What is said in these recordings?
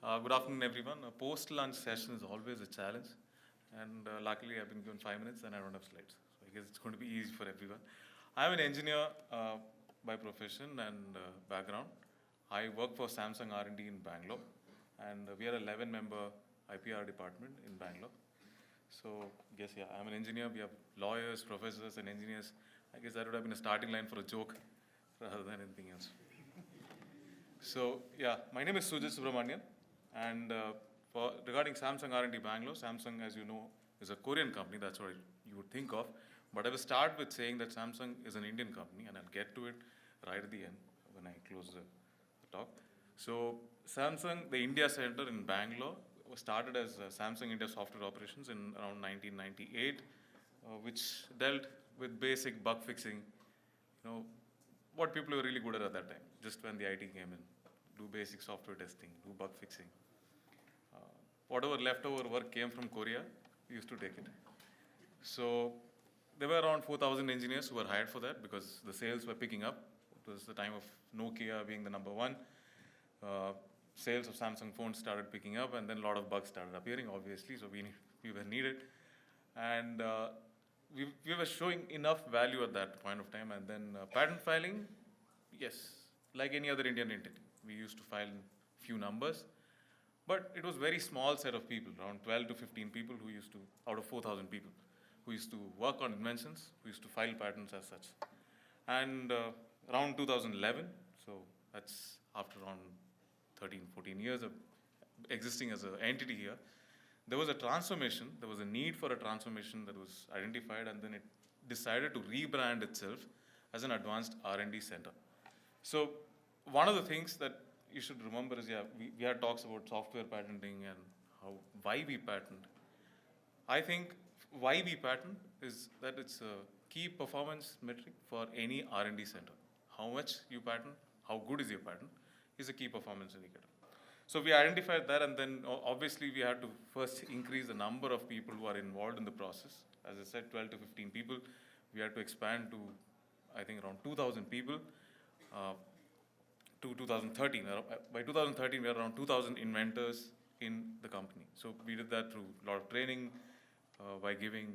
Good afternoon, everyone. A post-lunch session is always a challenge, and luckily I've been given 5 minutes and I don't have slides, so I guess it's going to be easy for everyone. I'm an engineer by profession and background. I work for Samsung R&D in Bangalore, and we are an 11-member IPR department in Bangalore. So, yes, yeah, I'm an engineer. We have lawyers, professors, and engineers. I guess that would have been a starting line for a joke rather than anything else. So, yeah, my name is Sujit Subramanian, and regarding Samsung R&D Bangalore, Samsung, as you know, is a Korean company. That's what you would think of. But I will start with saying that Samsung is an Indian company, and I'll get to it right at the end when I close the talk. So, Samsung, the India Center in Bangalore, was started as Samsung India Software Operations in around 1998, which dealt with basic bug fixing, what people were really good at that time, just when the IT came in, do basic software testing, do bug fixing. Whatever leftover work came from Korea, we used to take it. So there were around 4,000 engineers who were hired for that because the sales were picking up. It was the time of Nokia being the number one. Sales of Samsung phones started picking up, and then a lot of bugs started appearing, obviously, so we were needed. And we were showing enough value at that point of time. And then patent filing, yes, like any other Indian entity. We used to file few numbers, but it was very small set of people, around 12 to 15 people who used to, out of 4,000 people, who used to work on inventions, who used to file patents as such. And around 2011, so that's after around 13, 14 years of existing as an entity here, there was a transformation, there was a need for a transformation that was identified, and then it decided to rebrand itself as an advanced R&D center. So one of the things that you should remember is, we had talks about software patenting and why we patent. I think why we patent is that it's a key performance metric for any R&D center. How much you patent, how good is your patent, is a key performance indicator. So we identified that, and then obviously we had to first increase the number of people who are involved in the process. As I said, 12 to 15 people. We had to expand to, I think, around 2,000 people to 2013. By 2013, we had around 2,000 inventors in the company. So we did that through a lot of training by giving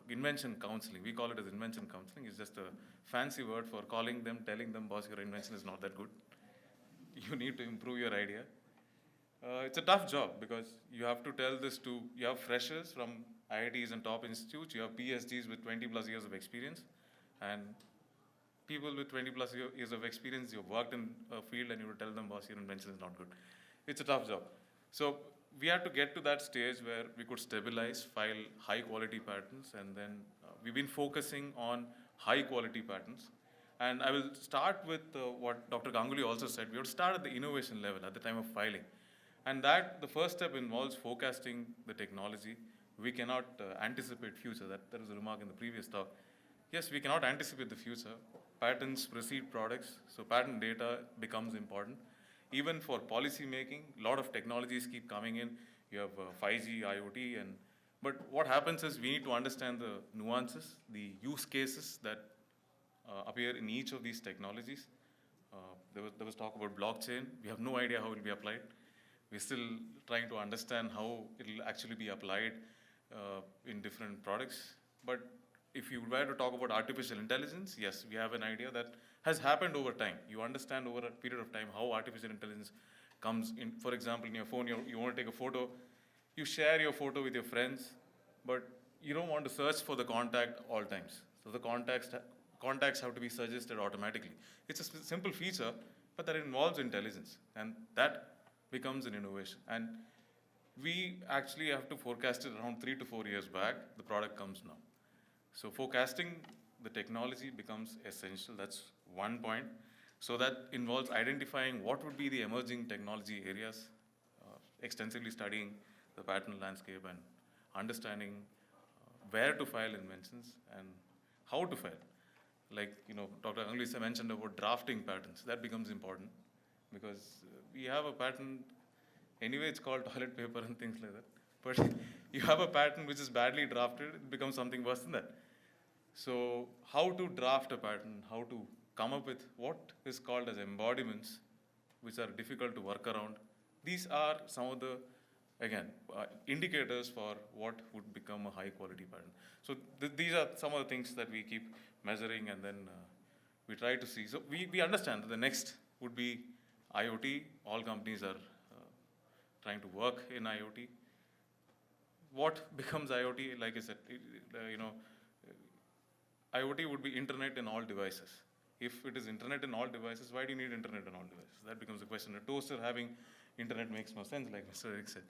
Invention Counseling. We call it as Invention Counseling. It's just a fancy word for calling them, telling them, boss, your invention is not that good. You need to improve your idea. It's a tough job because you have to tell this to, you have freshers from IITs and top institutes, you have PhDs with 20 plus years of experience, and people with 20 plus years of experience, you've worked in a field and you will tell them, boss, your invention is not good. It's a tough job. So we had to get to that stage where we could stabilize, file high quality patents, and then we've been focusing on high quality patents. And I will start with what Dr. Ganguly also said. We would start at the innovation level at the time of filing. And that, the first step involves forecasting the technology. We cannot anticipate future. That was a remark in the previous talk. Yes, we cannot anticipate the future. Patents precede products, so patent data becomes important. Even for policy making, a lot of technologies keep coming in. You have 5G, IoT, but what happens is we need to understand the nuances, the use cases that appear in each of these technologies. There was talk about blockchain. We have no idea how it will be applied. We're still trying to understand how it will actually be applied in different products. But if you were to talk about artificial intelligence, yes, we have an idea that has happened over time. You understand over a period of time how artificial intelligence comes in. For example, in your phone, you want to take a photo, you share your photo with your friends, but you don't want to search for the contact all times. So the contacts have to be suggested automatically. It's a simple feature, but that involves intelligence, and that becomes an innovation. And we actually have to forecast it around 3 to 4 years back. The product comes now. So forecasting the technology becomes essential. That's one point. So that involves identifying what would be the emerging technology areas, extensively studying the patent landscape and understanding where to file inventions and how to file. Like, Dr. Anglisa mentioned about drafting patents. That becomes important because we have a patent, anyway it's called toilet paper and things like that. But you have a patent which is badly drafted, it becomes something worse than that. So how to draft a patent, how to come up with what is called as embodiments, which are difficult to work around, These are some of the, again, indicators for what would become a high quality pattern. So these are some of the things that we keep measuring, and then we try to see. So we understand that the next would be IoT. All companies are trying to work in IoT. What becomes IoT? Like I said, IoT would be internet in all devices. If it is internet in all devices, why do you need internet in all devices? That becomes a question. A toaster having internet makes no sense, like Mr. Eric said.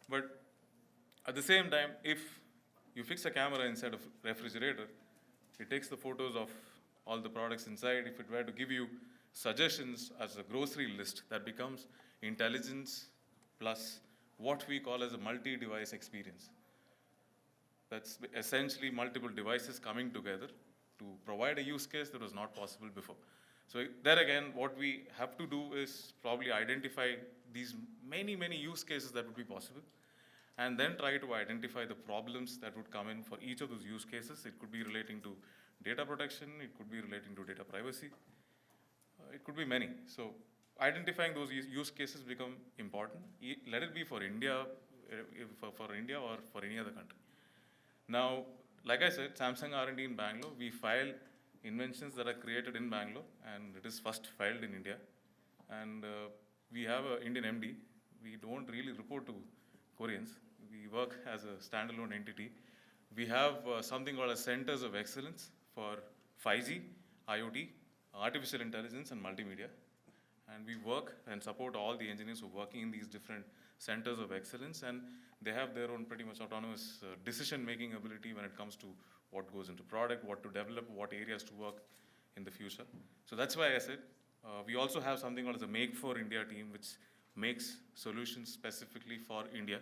But at the same time, if you fix a camera inside a refrigerator, it takes the photos of all the products inside. If it were to give you suggestions as a grocery list, that becomes intelligence plus what we call as a multi-device experience. That's essentially multiple devices coming together to provide a use case that was not possible before. So there again, what we have to do is probably identify these many use cases that would be possible, and then try to identify the problems that would come in for each of those use cases. It could be relating to data protection, it could be relating to data privacy, it could be many. So identifying those use cases become important. Let it be for India, for India or for any other country. Now, like I said, Samsung R&D in Bangalore, we file inventions that are created in Bangalore, and it is first filed in India. And we have an Indian MD. We don't really report to Koreans. We work as a standalone entity. We have something called as Centers of Excellence for 5G, IoT, artificial intelligence, and multimedia. And we work and support all the engineers who are working in these different centers of excellence, and they have their own pretty much autonomous decision-making ability when it comes to what goes into product, what to develop, what areas to work in the future. So that's why I said we also have something called as a Make for India team, which makes solutions specifically for India.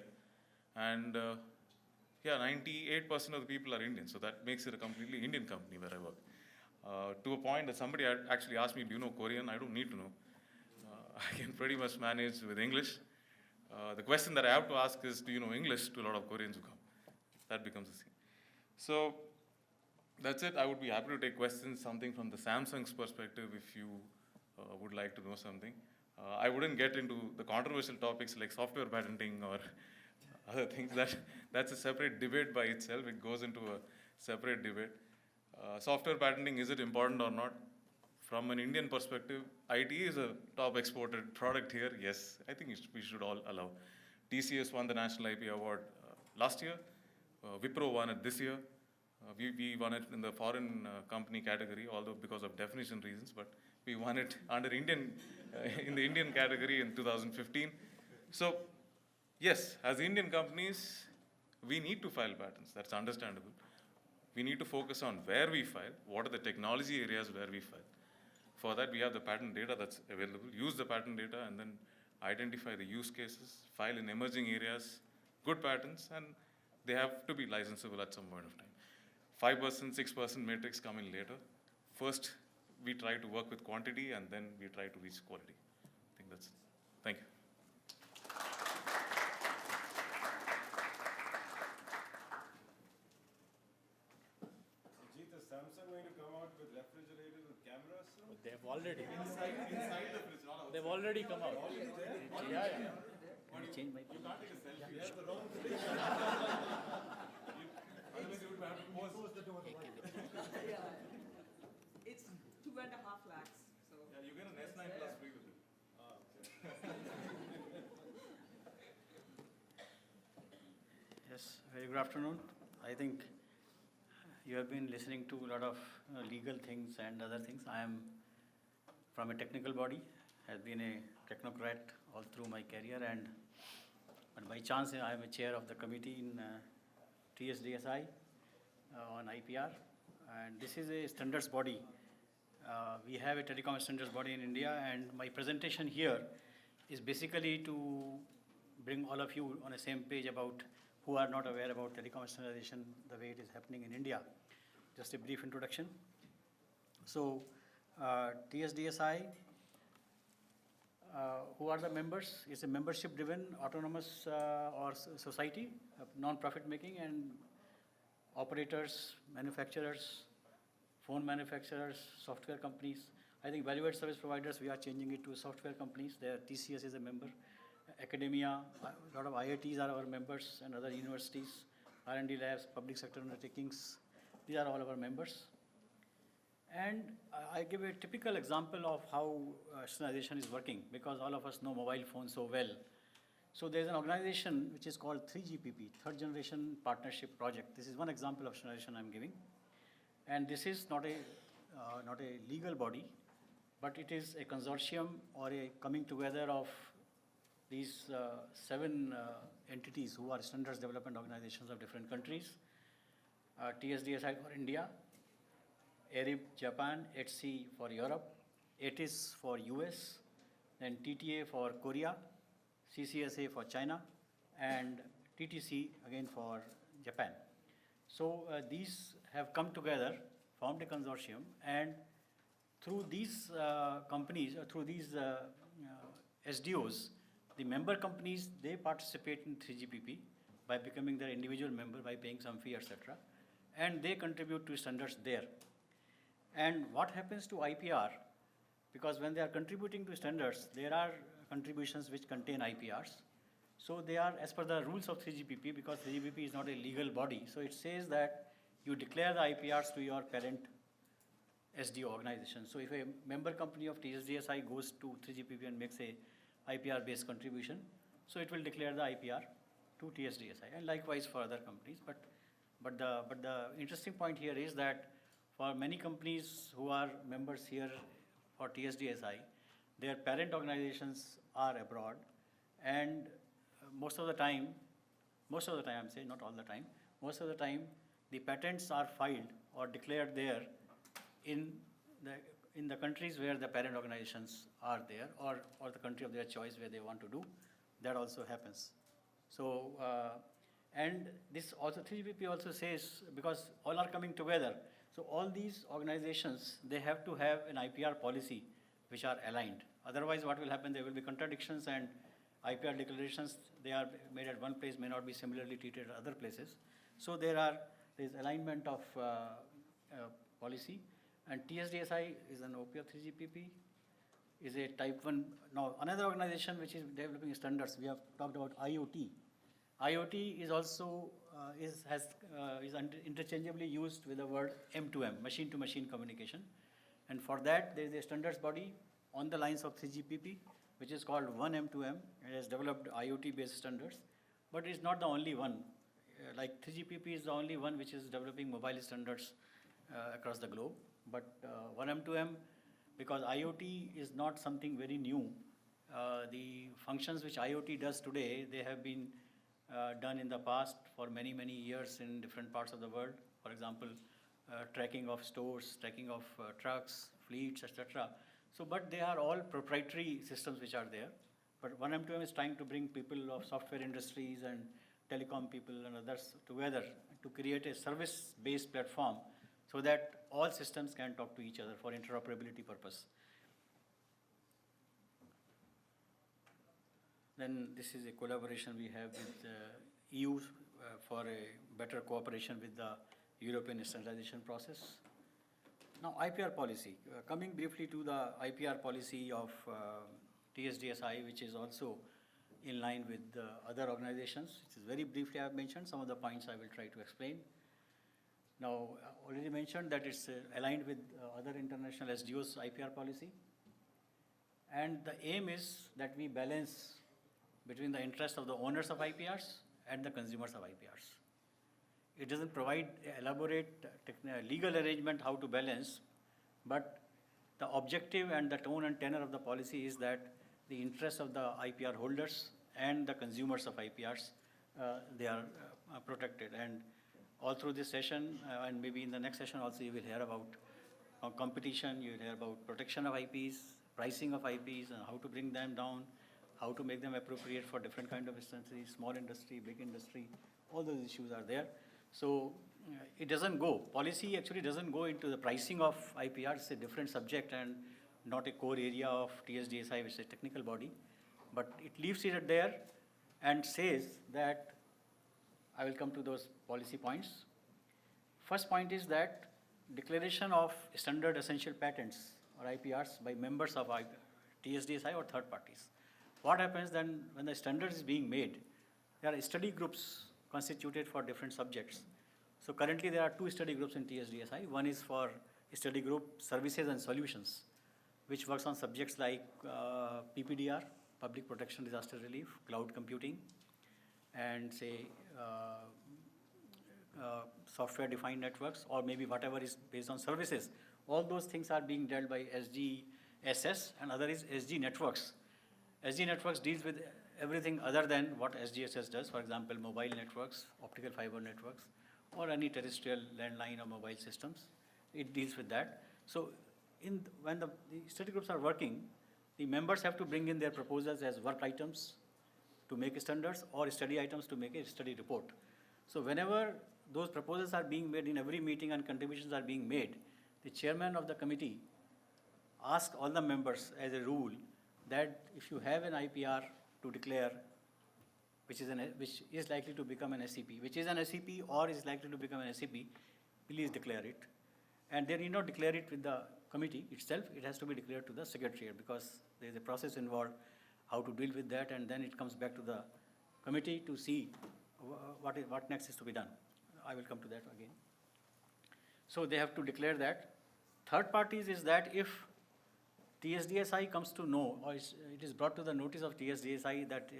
And yeah, 98% of the people are Indian, so that makes it a completely Indian company where I work. To a point that somebody had actually asked me, do you know Korean? I don't need to know. I can pretty much manage with English. The question that I have to ask is, do you know English, to a lot of Koreans who come? That becomes the scene. So that's it. I would be happy to take questions, something from the Samsung's perspective, if you would like to know something. I wouldn't get into the controversial topics like software patenting or other things. That's a separate debate by itself. It goes into a separate debate. Software patenting, is it important or not? From an Indian perspective, IT is a top exported product here. Yes, I think we should all allow. TCS won the National IP Award last year. Wipro won it this year. We won it in the foreign company category, although because of definition reasons, but we won it under Indian, in the Indian category in 2015. So yes, as Indian companies, we need to file patents. That's understandable. We need to focus on where we file, what are the technology areas where we file. For that, we have the patent data that's available. Use the patent data and then identify the use cases, file in emerging areas, good patents, and they have to be licensable at some point of time. 5%, 6% metrics come in later. First, we try to work with quantity, and then we try to reach quality. I think that's it. Thank you. Is Samsung going to come out with refrigerators with cameras soon? They've already. Inside the fridge, not outside. They've already come out. Yeah. Change my You can't take a selfie. You have the wrong place. Otherwise, you would have to pose. It's 2.5 lakhs. So Yeah, you get an S9 Plus free with it. Yes, very good afternoon. I think you have been listening to a lot of legal things and other things. I am from a technical body, has been a technocrat all through my career, but by chance I am a chair of the committee in TSDSI on IPR, and this is a standards body. We have a telecom standards body in India, and my presentation here is basically to bring all of you on the same page about who are not aware about telecom standardization the way it is happening in India. Just a brief introduction. So TSDSI, who are the members? It's a membership-driven autonomous society, non-profit making, and operators, manufacturers, phone manufacturers, software companies. I think value-added service providers, we are changing it to software companies. There, TCS is a member. academia, a lot of IITs are our members and other universities, R&D labs, public sector undertakings, these are all our members. And I give a typical example of how externalization is working, because all of us know mobile phones so well. So there's an organization which is called 3GPP, Third Generation Partnership Project. This is one example of externalization I'm giving. And this is not a legal body, but it is a consortium or a coming together of these 7 entities who are standards development organizations of different countries. TSDSI for India, ARIB Japan, HC for Europe, ATIS for US, then TTA for Korea, CCSA for China, and TTC again for Japan. So these have come together, formed a consortium, and through these companies, or through these SDOs, the member companies, they participate in 3GPP by becoming their individual member, by paying some fee, etc. And they contribute to standards there. And what happens to IPR? Because when they are contributing to standards, there are contributions which contain IPRs. So they are as per the rules of 3GPP, because 3GPP is not a legal body. So it says that you declare the IPRs to your parent SDO organization. So if a member company of TSDSI goes to 3GPP and makes a IPR-based contribution, so it will declare the IPR to TSDSI, and likewise for other companies. But the interesting point here is that for many companies who are members here for TSDSI, their parent organizations are abroad, and most of the time I'm saying, not all the time, most of the time the patents are filed or declared there in the countries where the parent organizations are there, or the country of their choice where they want to do. That also happens. So, and this also, 3GPP also says, because all are coming together, so all these organizations, they have to have an IPR policy which are aligned. Otherwise, what will happen, there will be contradictions, and IPR declarations, they are made at one place, may not be similarly treated at other places. So there is alignment of policy. And TSDSI is an OP of 3GPP, is a type 1. Now, another organization which is developing standards, we have talked about IoT. IoT is also is interchangeably used with the word M2M, machine-to-machine communication. And for that, there is a standards body on the lines of 3GPP, which is called 1M2M. It has developed IoT-based standards, but it's not the only one. Like 3GPP is the only one which is developing mobile standards across the globe. But 1M2M, because IoT is not something very new, the functions which IoT does today, they have been done in the past for many, many years in different parts of the world. For example, tracking of stores, tracking of trucks, fleets, etc. So, but they are all proprietary systems which are there. But 1M2M is trying to bring people of software industries and telecom people and others together to create a service-based platform so that all systems can talk to each other for interoperability purpose. Then this is a collaboration we have with EU for a better cooperation with the European standardization process. Now, IPR policy. Coming briefly to the IPR policy of TSDSI, which is also in line with other organizations. It is very briefly I have mentioned. Some of the points I will try to explain. Now, already mentioned that it's aligned with other international SDOs IPR policy. And the aim is that we balance between the interest of the owners of IPRs and the consumers of IPRs. It doesn't provide elaborate legal arrangement how to balance, but the objective and the tone and tenor of the policy is that the interests of the IPR holders and the consumers of IPRs, they are protected. And all through this session, and maybe in the next session also, you will hear about competition, you will hear about protection of IPs, pricing of IPs, and how to bring them down, how to make them appropriate for different kind of instances, small industry, big industry, all those issues are there. So it doesn't go, policy actually doesn't go into the pricing of IPR. It's a different subject and not a core area of TSDSI, which is a technical body. But it leaves it there and says that, I will come to those policy points. First point is that declaration of standard essential patents or IPRs by members of TSDSI or third parties. what happens then when the standard is being made, there are study groups constituted for different subjects. So currently there are 2 study groups in TSDSI. One is for study group services and solutions, which works on subjects like PPDR, public protection disaster relief, cloud computing, and say software defined networks, or maybe whatever is based on services. All those things are being dealt by SGSS, and other is SG networks. SG networks deals with everything other than what SGSS does, for example, mobile networks, optical fiber networks, or any terrestrial landline or mobile systems. It deals with that. So when the study groups are working, the members have to bring in their proposals as work items to make standards or study items to make a study report. So whenever those proposals are being made in every meeting and contributions are being made, the chairman of the committee asks all the members as a rule that if you have an IPR to declare, which is likely to become an SCP, which is an SCP or is likely to become an SCP, please declare it. And they need not declare it with the committee itself, it has to be declared to the secretariat, because there is a process involved how to deal with that, and then it comes back to the committee to see what next is to be done. I will come to that again. So they have to declare that. Third parties is that if TSDSI comes to know, or it is brought to the notice of TSDSI that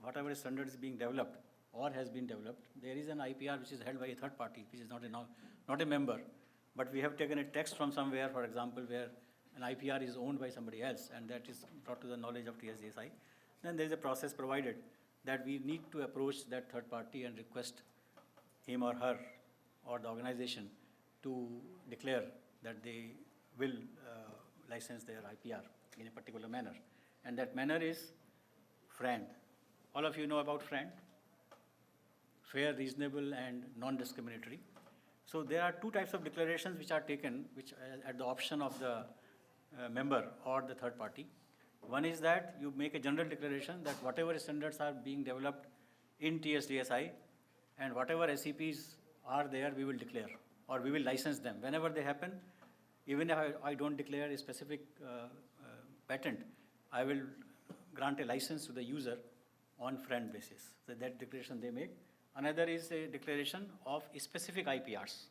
whatever standard is being developed or has been developed, there is an IPR which is held by a third party, which is not a member, but we have taken a text from somewhere, for example, where an IPR is owned by somebody else, and that is brought to the knowledge of TSDSI, then there is a process provided that we need to approach that third party and request him or her or the organization to declare that they will license their IPR in a particular manner. And that manner is FRAND. All of you know about FRAND? Fair, reasonable, and non-discriminatory. So there are 2 types of declarations which are taken, which at the option of the member or the third party. One is that you make a general declaration that whatever standards are being developed in TSDSI and whatever SCPs are there, we will declare or we will license them. Whenever they happen, even if I don't declare a specific patent, I will grant a license to the user on FRAND basis. So that declaration they make. Another is a declaration of specific IPRs.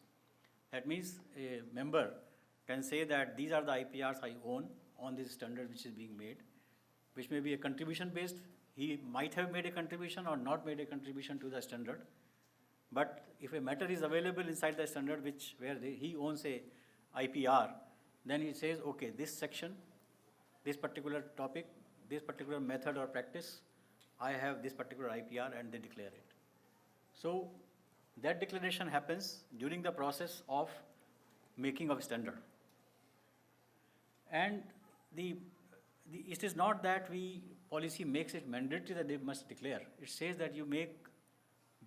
That means a member can say that these are the IPRs I own on this standard which is being made, which may be a contribution based. He might have made a contribution or not made a contribution to the standard. But if a matter is available inside the standard where he owns a IPR, then he says, okay, this section, this particular topic, this particular method or practice, I have this particular IPR, and they declare it. So that declaration happens during the process of making of standard. And it is not that policy makes it mandatory that they must declare. It says that you make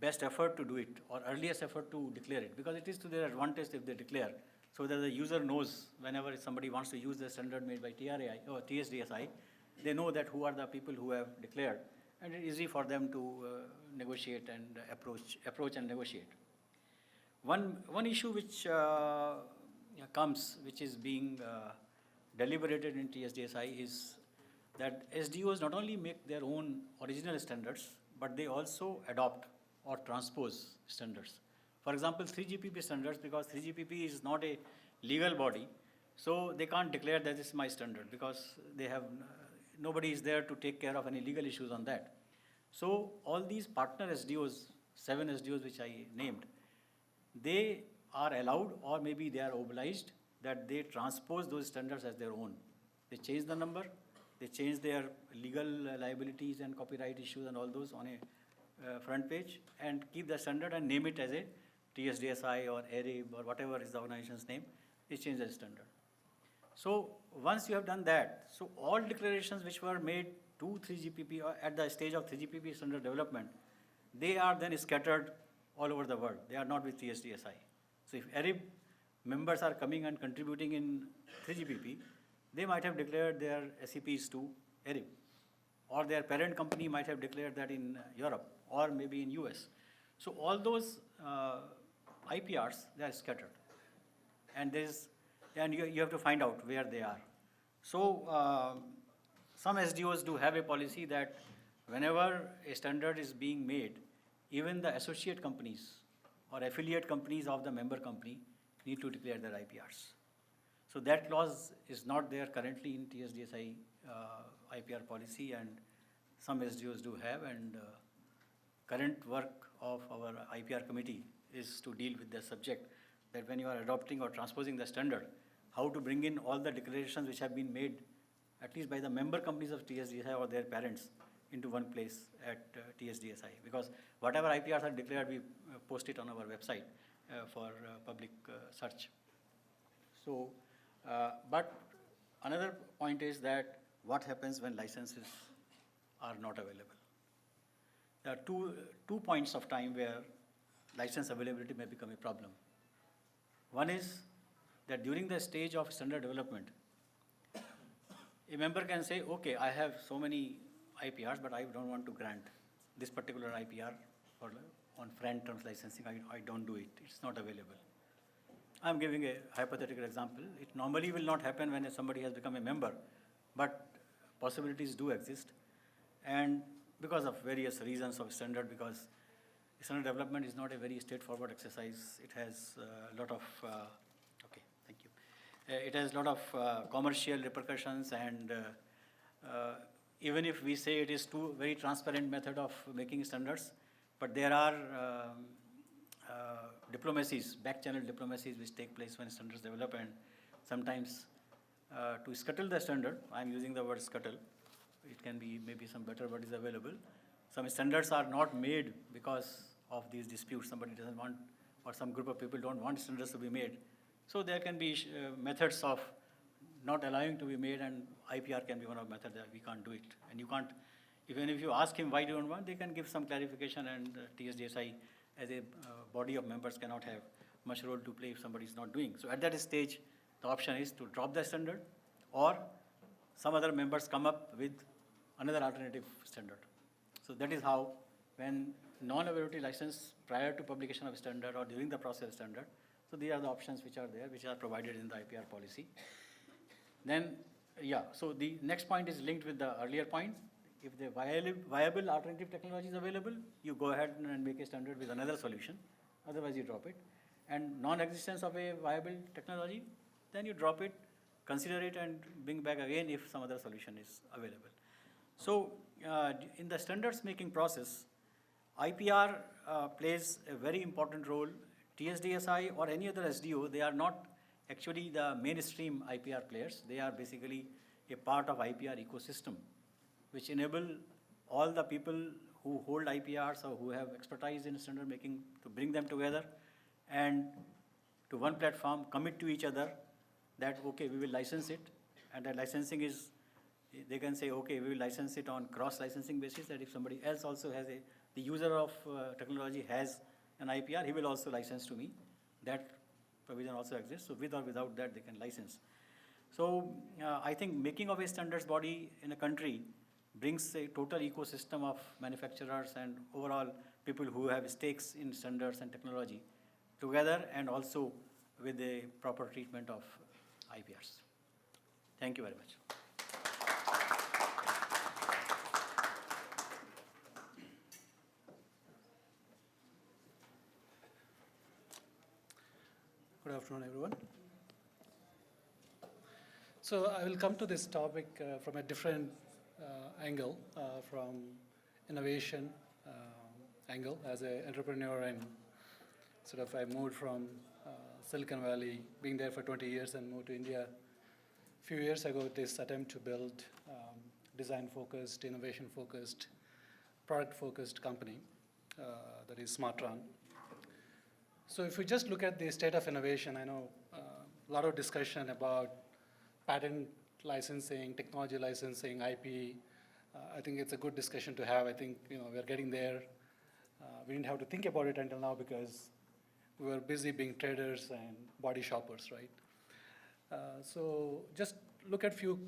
best effort to do it or earliest effort to declare it, because it is to their advantage if they declare, so that the user knows whenever somebody wants to use the standard made by TRAI or TSDSI, they know that who are the people who have declared, and it is easy for them to negotiate and approach and negotiate. One issue which comes, which is being deliberated in TSDSI, is that SDOs not only make their own original standards, but they also adopt or transpose standards. For example, 3GPP standards, because 3GPP is not a legal body, so they can't declare that this is my standard, because they have nobody is there to take care of any legal issues on that. So all these partner SDOs, 7 SDOs which I named, they are allowed, or maybe they are obliged, that they transpose those standards as their own. They change the number, they change their legal liabilities and copyright issues and all those on a front page, and keep the standard and name it as a TSDSI or ARIB or whatever is the organization's name. They change the standard. So once you have done that, so all declarations which were made to 3GPP or at the stage of 3GPP standard development, they are then scattered all over the world. They are not with TSDSI. So if ARIB members are coming and contributing in 3GPP, they might have declared their SCPs to ARIB, or their parent company might have declared that in Europe or maybe in US. So all those IPRs, they are scattered, and you have to find out where they are. So some SDOs do have a policy that whenever a standard is being made, even the associate companies or affiliate companies of the member company need to declare their IPRs. So that clause is not there currently in TSDSI IPR policy, and some SDOs do have, and current work of our IPR committee is to deal with the subject, that when you are adopting or transposing the standard, how to bring in all the declarations which have been made, at least by the member companies of TSDSI or their parents, into one place at TSDSI. Because whatever IPRs are declared, we post it on our website for public search. So, but another point is that what happens when licenses are not available. There are two points of time where license availability may become a problem. One is that during the stage of standard development, a member can say, okay, I have so many IPRs, but I don't want to grant this particular IPR for, on friend terms licensing. I don't do it. It's not available. I'm giving a hypothetical example. It normally will not happen when somebody has become a member, but possibilities do exist. And because of various reasons of standard, because standard development is not a very straightforward exercise. It has a lot of, okay, thank you. It has a lot of commercial repercussions, and even if we say it is two very transparent method of making standards, but there are diplomacies, back-channel diplomacies which take place when standards develop, and sometimes to scuttle the standard, I'm using the word scuttle, it can be maybe some better word is available. Some standards are not made because of these disputes. Somebody doesn't want, or some group of people don't want standards to be made. So there can be methods of not allowing to be made, and IPR can be one of methods that we can't do it. And you can't, even if you ask him why you don't want, they can give some clarification, and TSDSI as a body of members cannot have much role to play if somebody is not doing. So at that stage, the option is to drop the standard, or some other members come up with another alternative standard. So that is how, when non-availability license prior to publication of standard or during the process of standard, so these are the options which are there, which are provided in the IPR policy. Then, yeah, so the next point is linked with the earlier point. If the viable alternative technology is available, you go ahead and make a standard with another solution. Otherwise, you drop it. And non-existence of a viable technology, then you drop it, consider it, and bring back again if some other solution is available. So, in the standards making process, IPR plays a very important role. TSDSI or any other SDO, they are not actually the mainstream IPR players. They are basically a part of IPR ecosystem, which enable all the people who hold IPRs or who have expertise in standard making to bring them together and to one platform, commit to each other that, okay, we will license it, and that licensing is, they can say, okay, we will license it on cross-licensing basis, that if somebody else also has the user of technology has an IPR, he will also license to me. That provision also exists. So with or without that, they can license. So I think making of a standards body in a country brings a total ecosystem of manufacturers and overall people who have stakes in standards and technology together, and also with the proper treatment of IPRs. Thank you very much. Good afternoon, everyone. So I will come to this topic from a different angle, from innovation angle. As an entrepreneur, and sort of I moved from Silicon Valley, being there for 20 years, and moved to India a few years ago with this attempt to build design-focused, innovation-focused, product-focused company that is SmartRun. So if we just look at the state of innovation, I know a lot of discussion about patent licensing, technology licensing, IP. I think it's a good discussion to have. I think we're getting there. We didn't have to think about it until now because we were busy being traders and body shoppers, right? So just look at few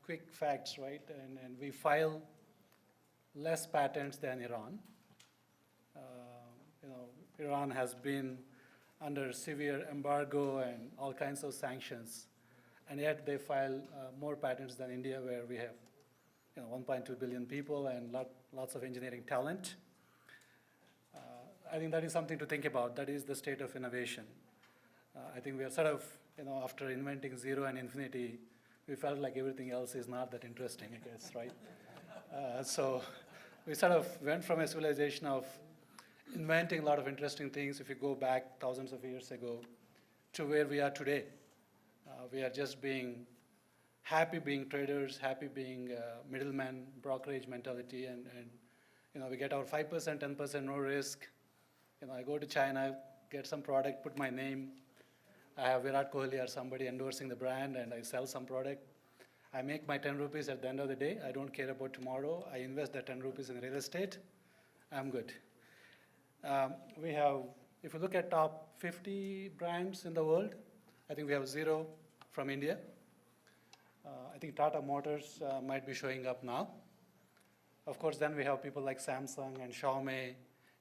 quick facts, right? And we file less patents than Iran. Iran has been under severe embargo and all kinds of sanctions, and yet they file more patents than India, where we have 1.2 billion people and lots of engineering talent. I think that is something to think about. That is the state of innovation. I think we are sort of, after inventing zero and infinity, we felt like everything else is not that interesting, I guess, right? So we sort of went from a civilization of inventing a lot of interesting things, if you go back thousands of years ago, to where we are today. We are just happy being traders, happy being middlemen, brokerage mentality, and we get our 5%, 10% no risk. I go to China, get some product, put my name. I have Virat Kohli or somebody endorsing the brand, and I sell some product. I make my 10 rupees at the end of the day. I don't care about tomorrow. I invest that 10 rupees in real estate. I'm good. We have, if you look at top 50 brands in the world, I think we have 0 from India. I think Tata Motors might be showing up now. Of course, then we have people like Samsung and Xiaomi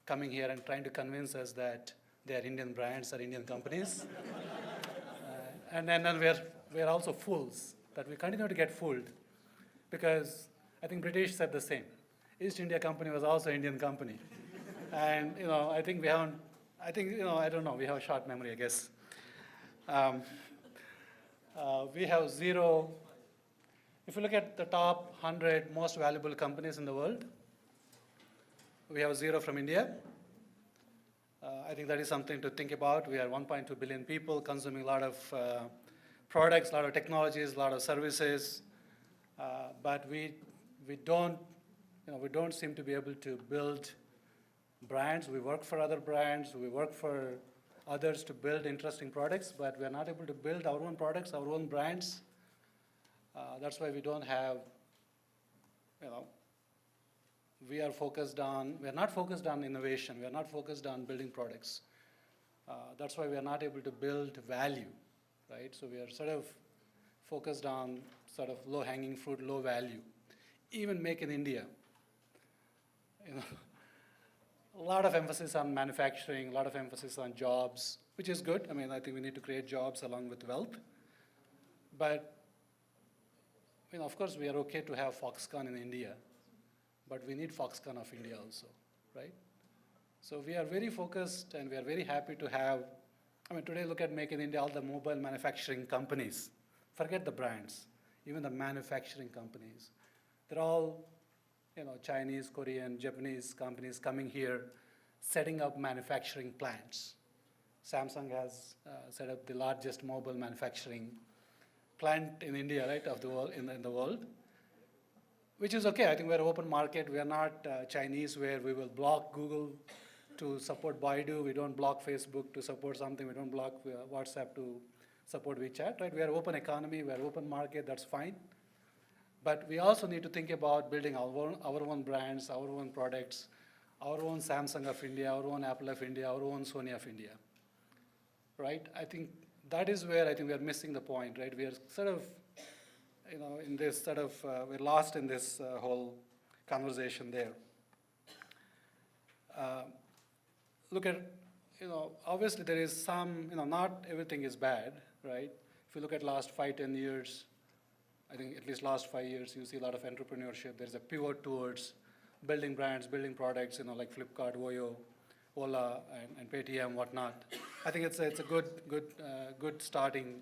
coming here and trying to convince us that they are Indian brands or Indian companies. And then we're also fools, that we continue to get fooled, because I think British said the same. East India Company was also an Indian company. And I think we haven't, I don't know, we have a short memory, I guess. We have 0. If you look at the top 100 most valuable companies in the world, we have 0 from India. I think that is something to think about. We are 1.2 billion people consuming a lot of products, a lot of technologies, a lot of services, but we don't seem to be able to build brands. We work for other brands. We work for others to build interesting products, but we're not able to build our own products, our own brands. That's why we don't have, we are not focused on innovation. We are not focused on building products. That's why we are not able to build value, right? So we are sort of focused on sort of low-hanging fruit, low value. Even Make in India, a lot of emphasis on manufacturing, a lot of emphasis on jobs, which is good. I mean, I think we need to create jobs along with wealth. But, of course, we are okay to have Foxconn in India, but we need Foxconn of India also, right? So we are very focused, and we are very happy to have, today look at Make in India, all the mobile manufacturing companies. Forget the brands, even the manufacturing companies. They're all, Chinese, Korean, Japanese companies coming here, setting up manufacturing plants. Samsung has set up the largest mobile manufacturing plant in India, right, of the world, in the world, which is okay. I think we're an open market. We are not Chinese, where we will block Google to support Baidu. We don't block Facebook to support something. We don't block WhatsApp to support WeChat, right? We are an open economy. We are an open market. That's fine. But we also need to think about building our own brands, our own products, our own Samsung of India, our own Apple of India, our own Sony of India, right? I think that is where I think we are missing the point, right? We are sort of, in this sort of, we're lost in this whole conversation there. Look at, obviously there is some, not everything is bad, right? If you look at last 5-10 years, I think at least last 5 years, you see a lot of entrepreneurship. There's a pivot towards building brands, building products, like Flipkart, Voyo, Ola, and Paytm, whatnot. I think it's a good starting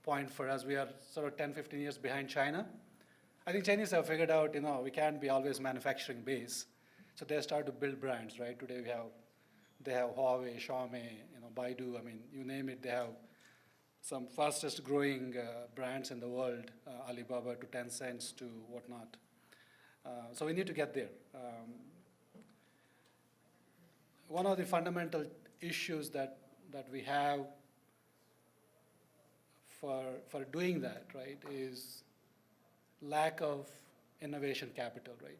point for us. We are sort of 10-15 years behind China. I think Chinese have figured out, we can't be always manufacturing base. So they start to build brands, right? Today they have Huawei, Xiaomi, Baidu. You name it, they have some fastest growing brands in the world, Alibaba to Tencent to whatnot. So we need to get there. One of the fundamental issues that we have for doing that, right, is lack of innovation capital, right?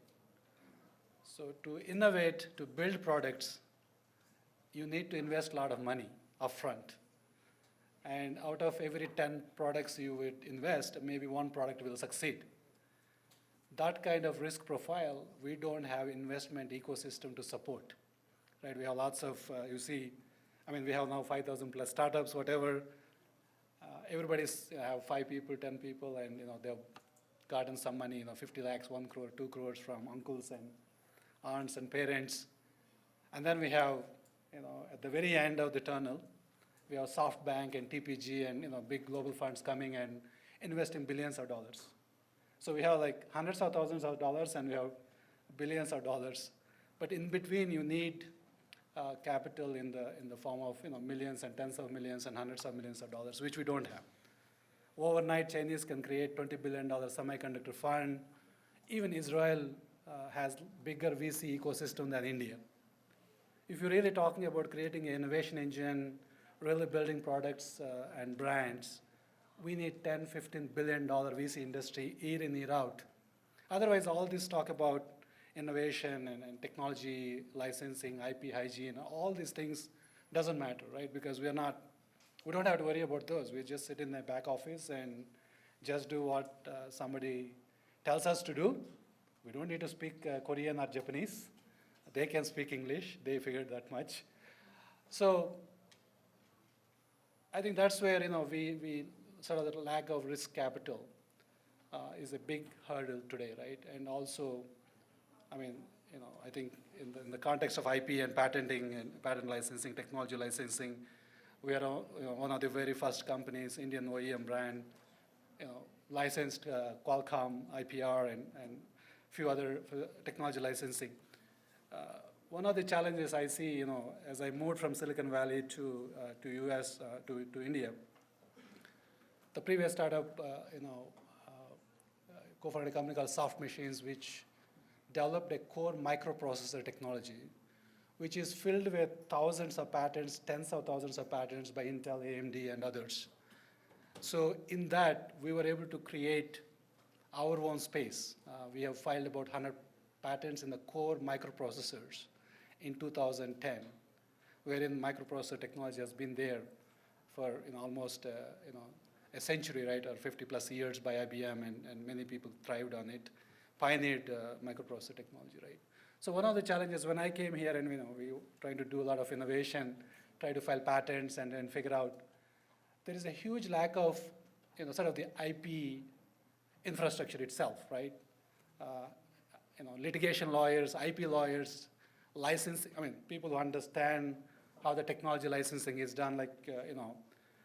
So to innovate, to build products, you need to invest a lot of money upfront. And out of every 10 products you would invest, maybe one product will succeed. That kind of risk profile, we don't have investment ecosystem to support, right? We have lots of, we have now 5,000 plus startups, whatever. Everybody's have 5 people, 10 people, and gotten some money, 50 lakhs, 1 crore, 2 crores from uncles and aunts and parents. And then we have, at the very end of the tunnel, we have SoftBank and TPG and, big global funds coming and investing billions of dollars. So we have like hundreds of thousands of dollars and we have billions of dollars. But in between, you need capital in the form of millions and tens of millions and hundreds of millions of dollars, which we don't have. Overnight, Chinese can create $20 billion semiconductor fund. Even Israel has bigger VC ecosystem than India. If you're really talking about creating an innovation engine, really building products and brands, we need $10, $15 billion VC industry year in, year out. Otherwise, all this talk about innovation and technology, licensing, IP hygiene, all these things doesn't matter, right? Because we don't have to worry about those. We just sit in the back office and just do what somebody tells us to do. We don't need to speak Korean or Japanese. They can speak English. They figured that much. So I think that's where we sort of the lack of risk capital is a big hurdle today, right? And also, I think in the context of IP and patenting and patent licensing, technology licensing, we are one of the very first companies, Indian OEM brand, licensed Qualcomm, IPR, and few other technology licensing. One of the challenges I see, as I moved from Silicon Valley to US, to India, the previous startup, co-founded a company called Soft Machines, which developed a core microprocessor technology, which is filled with thousands of patents, tens of thousands of patents by Intel, AMD, and others. So in that, we were able to create our own space. We have filed about 100 patents in the core microprocessors in 2010, wherein microprocessor technology has been there for almost a century, right, or 50 plus years by IBM, and many people thrived on it, pioneered microprocessor technology, right? So one of the challenges when I came here and we were trying to do a lot of innovation, try to file patents and then figure out, there is a huge lack of sort of the IP infrastructure itself, right? Litigation lawyers, IP lawyers, licensing, people who understand how the technology licensing is done, like,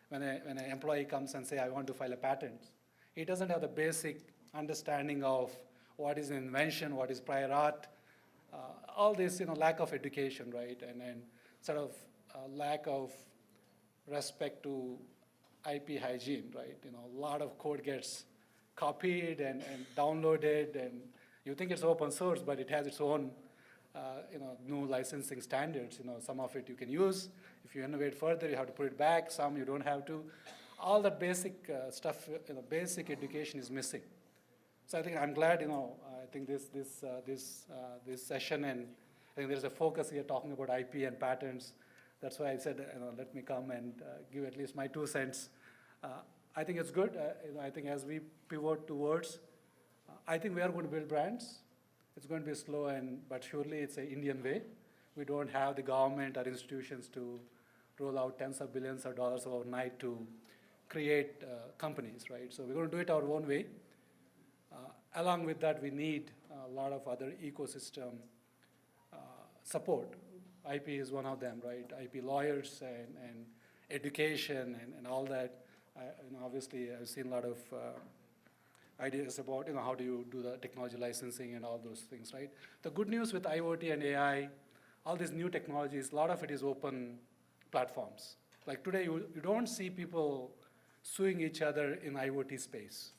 when an employee comes and say, I want to file a patent, he doesn't have the basic understanding of what is an invention, what is prior art, all this, lack of education, right? And sort of lack of respect to IP hygiene, right? A lot of code gets copied and downloaded, and you think it's open source, but it has its own, new licensing standards. Some of it you can use. If you innovate further, you have to put it back. Some you don't have to. All that basic stuff, basic education is missing. So I think I'm glad, I think this session, and I think there's a focus here talking about IP and patents. That's why I said, let me come and give at least my 2 cents. I think it's good. I think as we pivot towards, I think we are going to build brands. It's going to be slow, but surely it's an Indian way. We don't have the government or institutions to roll out tens of billions of dollars overnight to create companies, right? So we're going to do it our own way. Along with that, we need a lot of other ecosystem support. IP is one of them, right? IP lawyers and education and all that. Obviously, I've seen a lot of ideas about how do you do the technology licensing and all those things, right? The good news with IoT and AI, all these new technologies, a lot of it is open platforms. Like today, you don't see people suing each other in IoT space.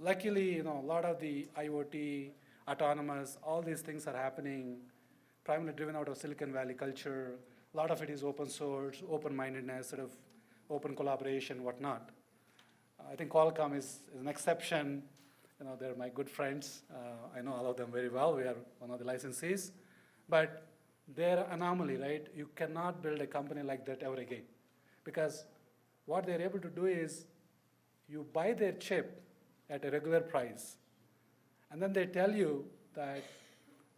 Luckily, a lot of the IoT, autonomous, all these things are happening, primarily driven out of Silicon Valley culture. A lot of it is open source, open-mindedness, sort of open collaboration, whatnot. I think Qualcomm is an exception. They're my good friends. I know all of them very well. We are one of the licensees. But they're an anomaly, right? You cannot build a company like that ever again. Because what they're able to do is you buy their chip at a regular price, and then they tell you that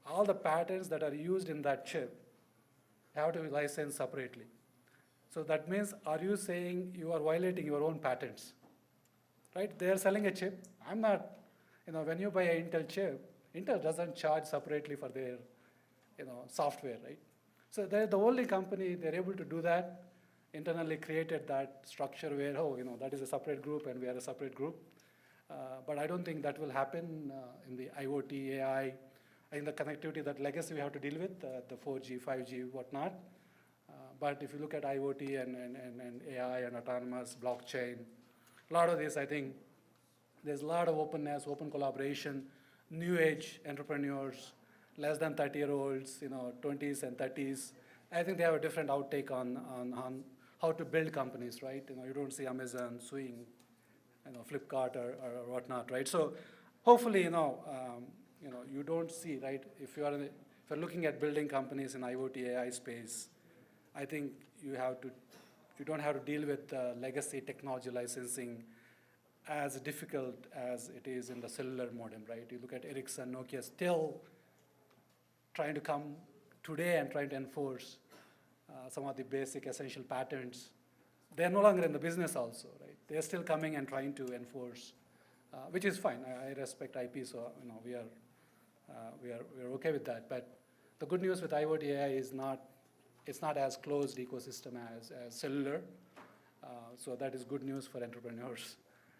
all the patents that are used in that chip have to be licensed separately. So that means, are you saying you are violating your own patents? Right? They are selling a chip. I'm not when you buy an Intel chip, Intel doesn't charge separately for their, software, right? So they're the only company, they're able to do that, internally created that structure where, that is a separate group and we are a separate group. But I don't think that will happen in the IoT, AI, in the connectivity, that legacy we have to deal with, the 4G, 5G, whatnot. But if you look at IoT and AI and autonomous blockchain, a lot of this, I think, there's a lot of openness, open collaboration, new age entrepreneurs, less than 30-year-olds, 20s and 30s. I think they have a different outtake on how to build companies, right? You don't see Amazon suing, Flipkart or whatnot, right? So hopefully, you don't see, right? If you're looking at building companies in IoT AI space, I think you don't have to deal with legacy technology licensing as difficult as it is in the cellular modem, right? You look at Ericsson, Nokia, still trying to come today and trying to enforce some of the basic essential patents. They're no longer in the business also, right? They're still coming and trying to enforce, which is fine. I respect IP, so we are okay with that. But the good news with IoT AI is it's not as closed ecosystem as cellular. So that is good news for entrepreneurs.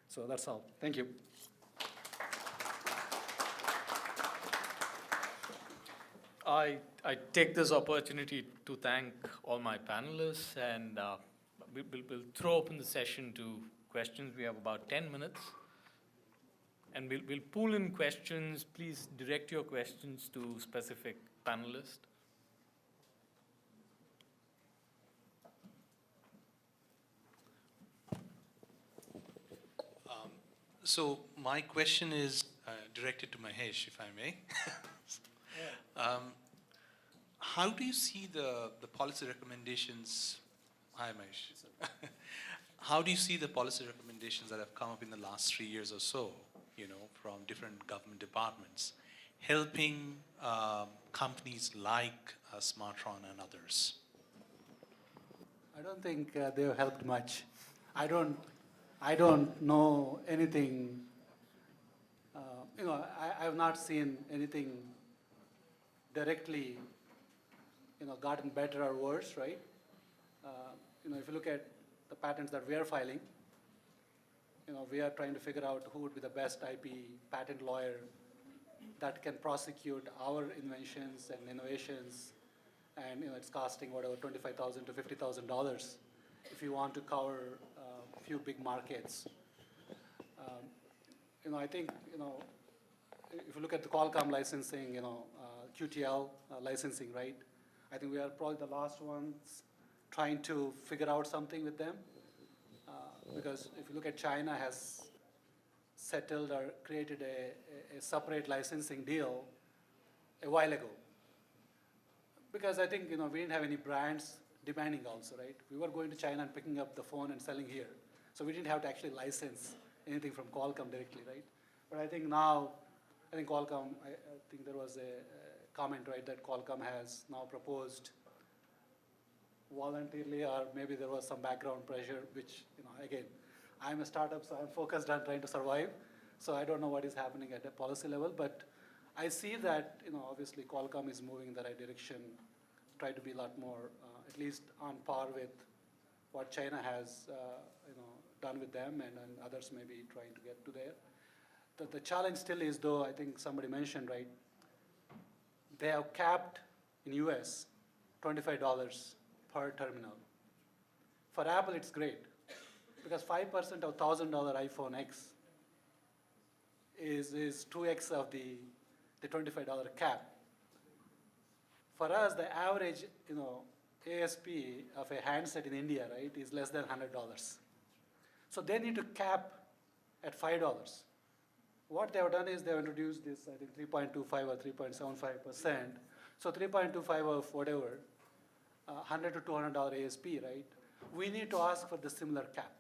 So that's all. Thank you. I take this opportunity to thank all my panelists, and we'll throw open the session to questions. We have about 10 minutes. And we'll pool in questions. Please direct your questions to specific panelists. So my question is directed to Mahesh, if I may. How do you see the policy recommendations? Hi, Mahesh. How do you see the policy recommendations that have come up in the last 3 years or so, from different government departments, helping companies like Smartron and others? I don't think they've helped much. I don't know anything. I have not seen anything directly, gotten better or worse, right? If you look at the patents that we are filing, we are trying to figure out who would be the best IP patent lawyer that can prosecute our inventions and innovations, and it's costing whatever $25,000 to $50,000 if you want to cover a few big markets. I think if you look at the Qualcomm licensing, QTL licensing, right? I think we are probably the last ones trying to figure out something with them. Because if you look at China has settled or created a separate licensing deal a while ago. Because I think, we didn't have any brands demanding also, right? We were going to China and picking up the phone and selling here. So we didn't have to actually license anything from Qualcomm directly, right? But I think now, Qualcomm, I think there was a comment, right, that Qualcomm has now proposed voluntarily, or maybe there was some background pressure, which, again, I'm a startup, so I'm focused on trying to survive. So I don't know what is happening at a policy level, but I see that, obviously Qualcomm is moving in the right direction, try to be a lot more, at least on par with what China has, done with them, and others may be trying to get to there. The challenge still is, though, I think somebody mentioned, right, they have capped in US $25 per terminal. For Apple, it's great, because 5% of $1,000 iPhone X is 2x of the $25 cap. For us, the average, ASP of a handset in India, right, is less than $100. So they need to cap at $5. What they have done is they have introduced this, I think, 3.25 or 3.75%. So 3.25 of whatever, $100 to $200 ASP, right? We need to ask for the similar cap,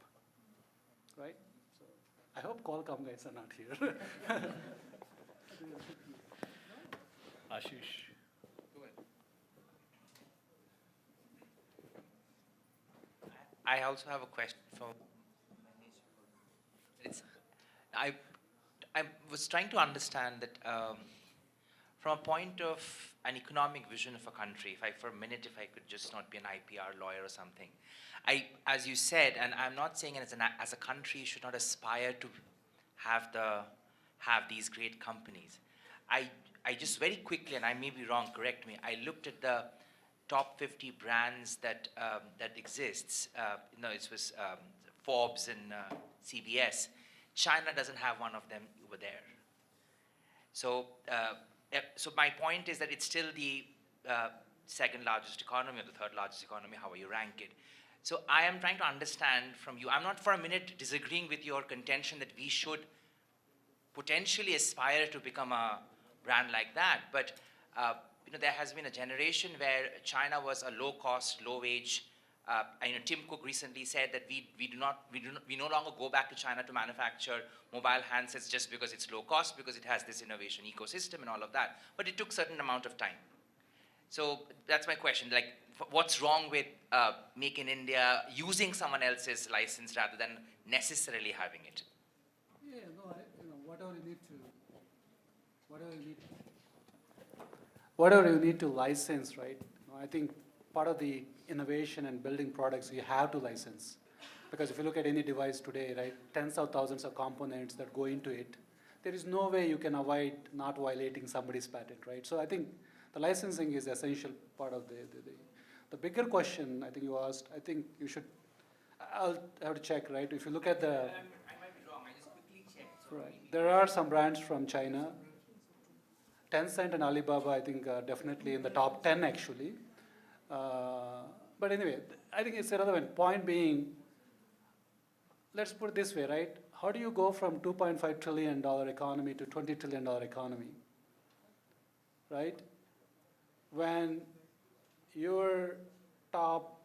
right? So I hope Qualcomm guys are not here. Ashish. I also have a question for. I I was trying to understand that from a point of an economic vision of a country, if I, for a minute, if I could just not be an IPR lawyer or something, as you said, and I'm not saying as a country should not aspire to have these great companies. I just very quickly, and I may be wrong, correct me, I looked at the top 50 brands that exists. It was Forbes and CBS. China doesn't have one of them over there. So my point is that it's still the second largest economy or the third largest economy, however you rank it. So I am trying to understand from you, I'm not for a minute disagreeing with your contention that we should potentially aspire to become a brand like that, but there has been a generation where China was a low-cost, low-wage. Tim Cook recently said that we no longer go back to China to manufacture mobile handsets just because it's low cost, because it has this innovation ecosystem and all of that. But it took a certain amount of time. So that's my question. Like, what's wrong with Make in India using someone else's license rather than necessarily having it? Yeah, no, whatever you need to license, right? I think part of the innovation and building products, you have to license. Because if you look at any device today, right, tens of thousands of components that go into it, there is no way you can avoid not violating somebody's patent, right? So I think the licensing is essential part of the bigger question I think you asked. I think you should, I'll have to check, right? If you look at the, I might be wrong, I just quickly checked. right, there are some brands from China. Tencent and Alibaba, I think, are definitely in the top 10 actually. But anyway, I think it's irrelevant. Point being, let's put it this way, right? How do you go from $2.5 trillion economy to $20 trillion economy, right? When your top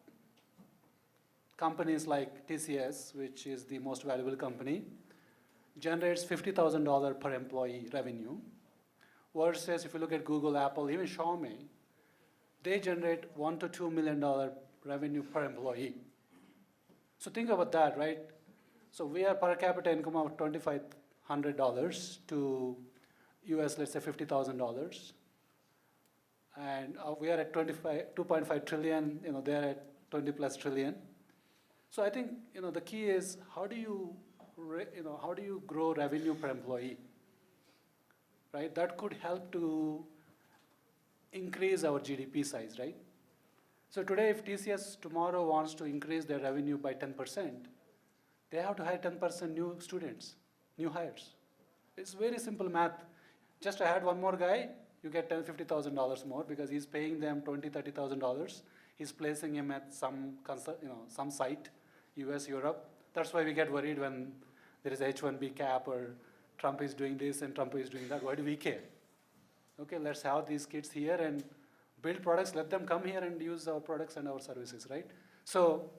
companies like TCS, which is the most valuable company, generates $50,000 per employee revenue, versus if you look at Google, Apple, even Xiaomi, they generate $1 to $2 million revenue per employee. So think about that, right? So we are per capita income of $2,500 to US, let's say $50,000. And we are at 2.5 trillion, they're at 20 plus trillion. So I think, the key is how do you grow revenue per employee, right? That could help to increase our GDP size, right? So today, if TCS tomorrow wants to increase their revenue by 10%, they have to hire 10% new students, new hires. It's very simple math. Just to add one more guy, you get $50,000 more because he's paying them $20,000, $30,000. He's placing him at some site, US, Europe. That's why we get worried when there is H-1B cap or Trump is doing this and Trump is doing that. Why do we care? Okay, let's have these kids here and build products. Let them come here and use our products and our services, right? So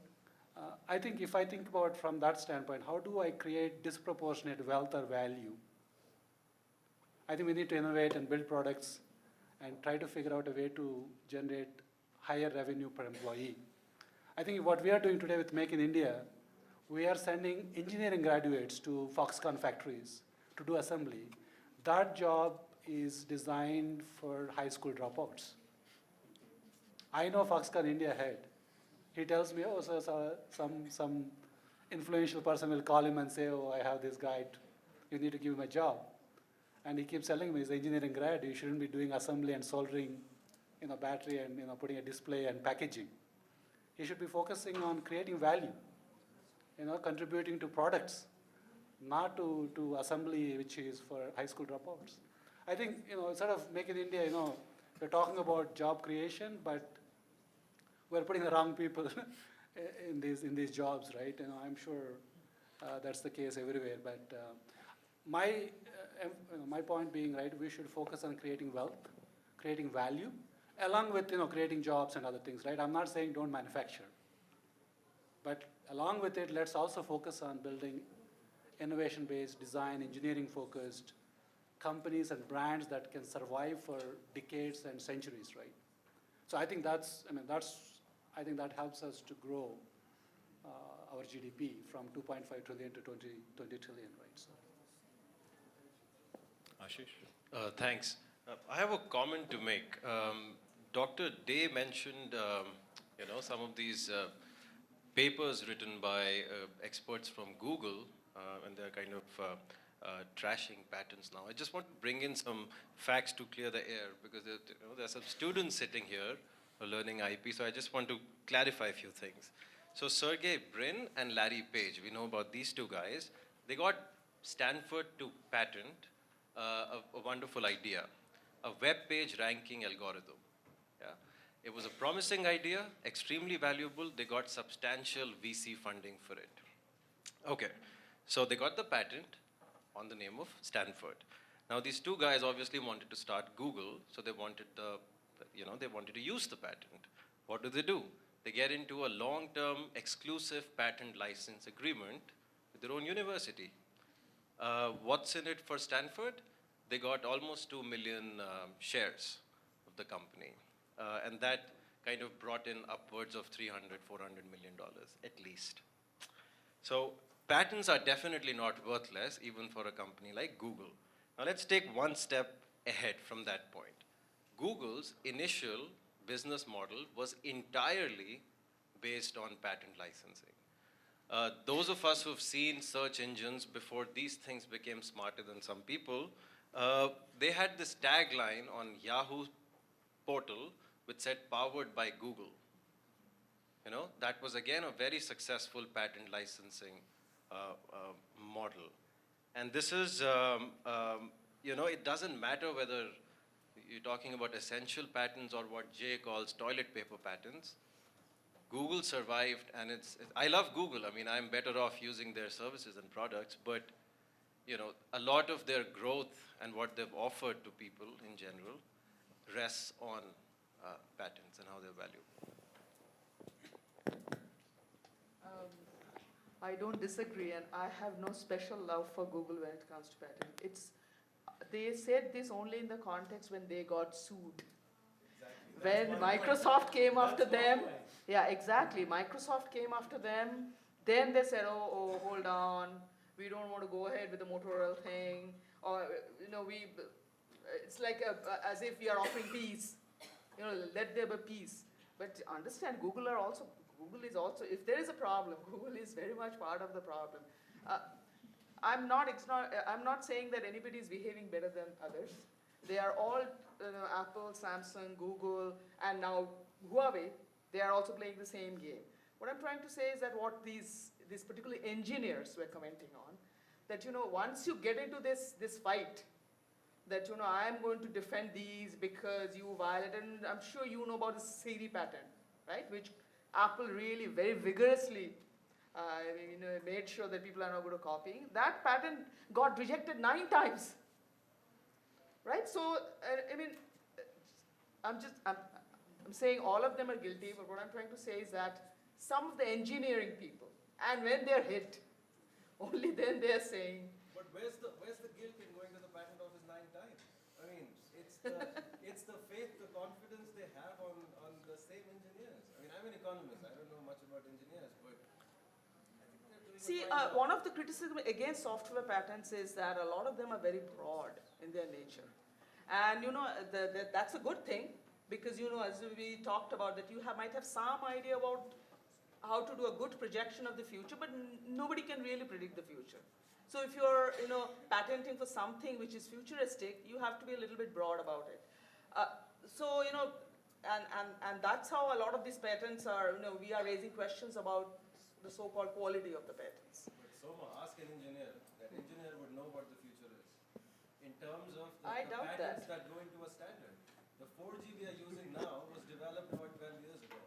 I think if I think about from that standpoint, how do I create disproportionate wealth or value? I think we need to innovate and build products and try to figure out a way to generate higher revenue per employee. I think what we are doing today with Make in India, we are sending engineering graduates to Foxconn factories to do assembly. That job is designed for high school dropouts. I know Foxconn India head. He tells me, so some influential person will call him and say, I have this guy, you need to give him a job. And he keeps telling me, he's an engineering grad, you shouldn't be doing assembly and soldering, battery and putting a display and packaging. He should be focusing on creating value, contributing to products, not to assembly, which is for high school dropouts. I think, sort of Make in India, we're talking about job creation, but we're putting the wrong people in these jobs, right? I'm sure that's the case everywhere. But my point being, right, we should focus on creating wealth, creating value, along with creating jobs and other things, right? I'm not saying don't manufacture, but along with it, let's also focus on building innovation-based, design, engineering-focused companies and brands that can survive for decades and centuries, right? So I think I think that helps us to grow our GDP from 2.5 trillion to 20 trillion, right? So. Ashish? Thanks. I have a comment to make. Dr. Day mentioned, some of these papers written by experts from Google, and they're kind of trashing patents now. I just want to bring in some facts to clear the air because there are some students sitting here who are learning IP, so I just want to clarify a few things. So Sergey Brin and Larry Page, we know about these two guys. They got Stanford to patent a wonderful idea, a web page ranking algorithm. Yeah. It was a promising idea, extremely valuable. They got substantial VC funding for it. Okay, so they got the patent on the name of Stanford. Now these two guys obviously wanted to start Google, so they wanted they wanted to use the patent. What do? They get into a long-term exclusive patent license agreement with their own university. What's in it for Stanford? They got almost 2 million shares of the company. And that kind of brought in upwards of $300, $400 million at least. So patents are definitely not worthless, even for a company like Google. Now let's take one step ahead from that point. Google's initial business model was entirely based on patent licensing. Those of us who've seen search engines before these things became smarter than some people, they had this tagline on Yahoo portal which said powered by Google. That was again a very successful patent licensing model. And this is, it doesn't matter whether you're talking about essential patents or what Jay calls toilet paper patents. Google survived, and I love Google. I mean, I'm better off using their services and products, but a lot of their growth and what they've offered to people in general rests on patents and how they're valued. I don't disagree, and I have no special love for Google when it comes to patent. They said this only in the context when they got sued. When Microsoft came after them, yeah, exactly. Microsoft came after them. Then they said, oh, hold on, we don't want to go ahead with the Motorola thing, or it's like as if we are offering peace. Let there be peace. But understand, Google is also, if there is a problem, Google is very much part of the problem. I'm not saying that anybody is behaving better than others. They are all, Apple, Samsung, Google, and now Huawei, they are also playing the same game. What I'm trying to say is that what these particular engineers were commenting on, that once you get into this fight, that I am going to defend these because you violated, and I'm sure you know about the Siri patent, right? Which Apple really very vigorously made sure that people are not good at copying. That patent got rejected 9 times, right? So I'm saying all of them are guilty, but what I'm trying to say is that some of the engineering people, and when they're hit, only then they're saying. But where's the guilt in going to the patent office 9 times? I mean, it's the faith, the confidence they have on the same engineers. I mean, I'm an economist. I don't know much about engineers, but I think they're doing See, one of the criticism against software patents is that a lot of them are very broad in their nature. And that's a good thing, because as we talked about, that you might have some idea about how to do a good projection of the future, but nobody can really predict the future. So if you're patenting for something which is futuristic, you have to be a little bit broad about it. And that's how a lot of these patents are, we are raising questions about the so-called quality of the patents. But Soma, ask an engineer. That engineer would know what the future is. In terms of the doubt patents that go into a standard. The 4G we are using now was developed about 12 years ago.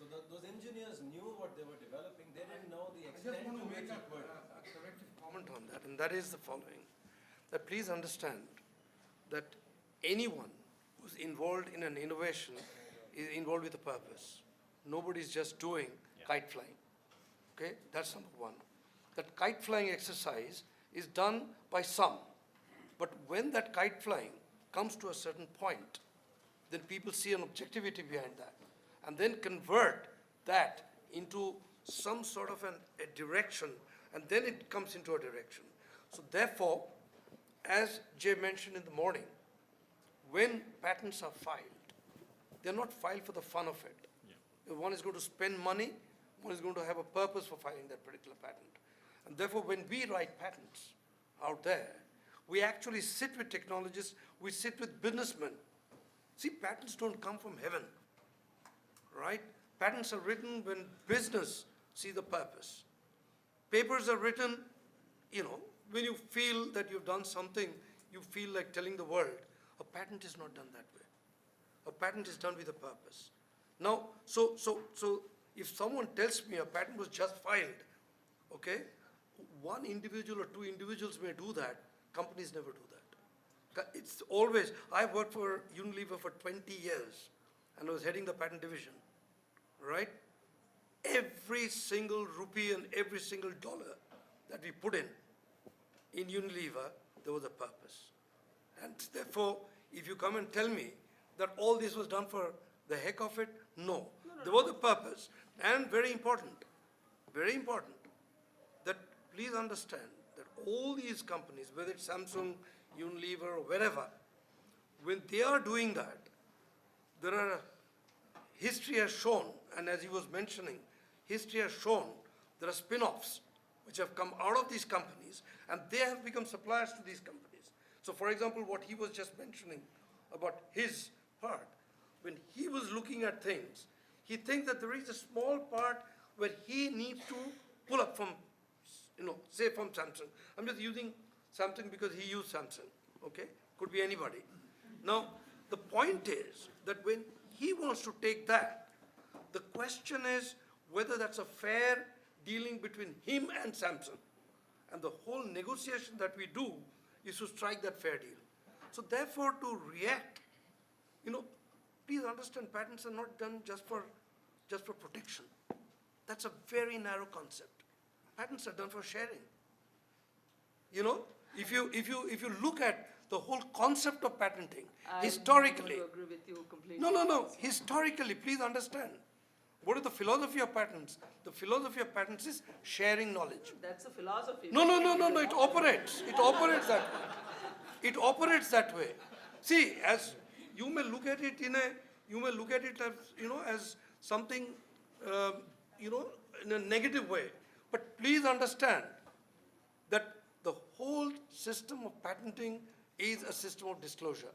So those engineers knew what they were developing. They didn't know the extent to which it would. A corrective comment on that, and that is the following. That please understand that anyone who's involved in an innovation is involved with a purpose. Nobody's just doing kite flying. Okay, that's number one. That kite flying exercise is done by some. But when that kite flying comes to a certain point, then people see an objectivity behind that, and then convert that into some sort of a direction, and then it comes into a direction. So therefore, as Jay mentioned in the morning, when patents are filed, they're not filed for the fun of it. One is going to spend money, one is going to have a purpose for filing that particular patent. And therefore, when we write patents out there, we actually sit with technologists, we sit with businessmen. See, patents don't come from heaven, right? Patents are written when business see the purpose. Papers are written, when you feel that you've done something, you feel like telling the world. A patent is not done that way. A patent is done with a purpose. Now, so if someone tells me a patent was just filed, okay, one individual or two individuals may do that, companies never do that. It's always, I've worked for Unilever for 20 years and I was heading the patent division, right? Every single rupee and every single dollar that we put in Unilever, there was a purpose. And therefore, if you come and tell me that all this was done for the heck of it, no. There was a purpose. And very important, that please understand that all these companies, whether it's Samsung, Unilever, or wherever, when they are doing that, history has shown, and as he was mentioning, history has shown there are spin-offs which have come out of these companies and they have become suppliers to these companies. So for example, what he was just mentioning about his part, when he was looking at things, he thinks that there is a small part where he needs to pull up from, say from Samsung. I'm just using Samsung because he used Samsung, okay? Could be anybody. Now, the point is that when he wants to take that, the question is whether that's a fair dealing between him and Samsung. And the whole negotiation that we do is to strike that fair deal. So therefore, to react, please understand, patents are not done just for protection. That's a very narrow concept. Patents are done for sharing. If you look at the whole concept of patenting, historically. I agree with you completely. No. Historically, please understand. What is the philosophy of patents? The philosophy of patents is sharing knowledge. That's a philosophy. No. It operates. It operates that way. It operates that way. See, as you may look at it as something, in a negative way. But please understand that the whole system of patenting is a system of disclosure.